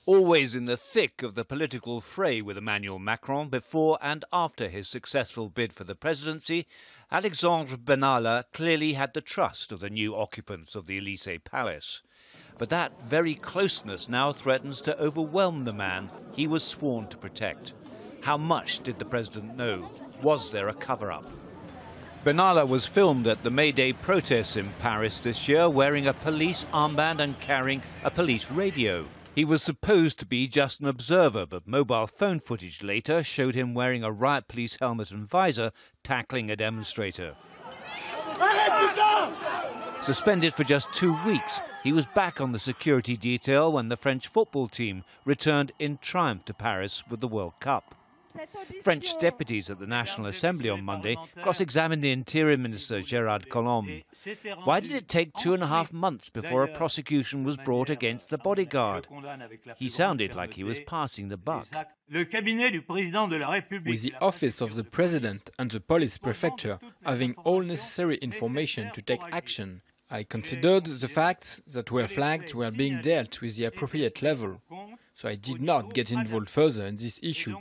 Always in the thick of the political fray with Emmanuel Macron before and after his successful bid for the presidency, Alexandre Benalla clearly had the trust of the new occupants of the Élysée Palace. But that very closeness now threatens to overwhelm the man he was sworn to protect. How much did the president know? Was there a cover-up? Benalla was filmed at the May Day protests in Paris this year wearing a police armband and carrying a police radio. He was supposed to be just an observer, but mobile phone footage later showed him wearing a riot police helmet and visor, tackling a demonstrator. Suspended for just 2 weeks, he was back on the security detail when the French football team returned in triumph to Paris with the World Cup. French deputies at the National Assembly on Monday cross-examined the Interior Minister Gerard Collomb. Why did it take 2.5 months before a prosecution was brought against the bodyguard? He sounded like he was passing the buck. With the office of the president and the police prefecture having all necessary information to take action, I considered the facts that were flagged were being dealt with the appropriate level, so I did not get involved further in this issue.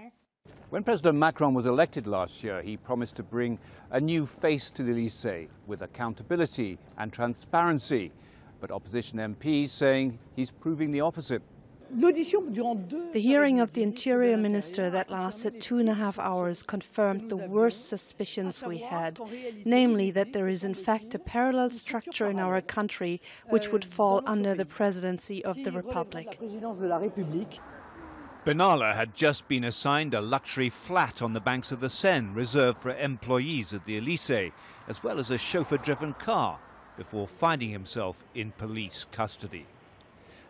When President Macron was elected last year, he promised to bring a new face to the Élysée with accountability and transparency. But opposition MPs saying he's proving the opposite. The hearing of the Interior Minister that lasted 2.5 hours confirmed the worst suspicions we had, namely that there is in fact a parallel structure in our country which would fall under the presidency of the Republic. Benalla had just been assigned a luxury flat on the banks of the Seine reserved for employees at the Élysée, as well as a chauffeur-driven car, before finding himself in police custody.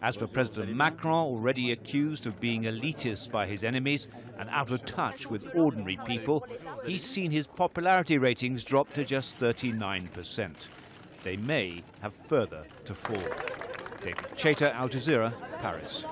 As for President Macron, already accused of being elitist by his enemies and out of touch with ordinary people, he's seen his popularity ratings drop to just 39%. They may have further to fall. David Chater, Al Jazeera, Paris.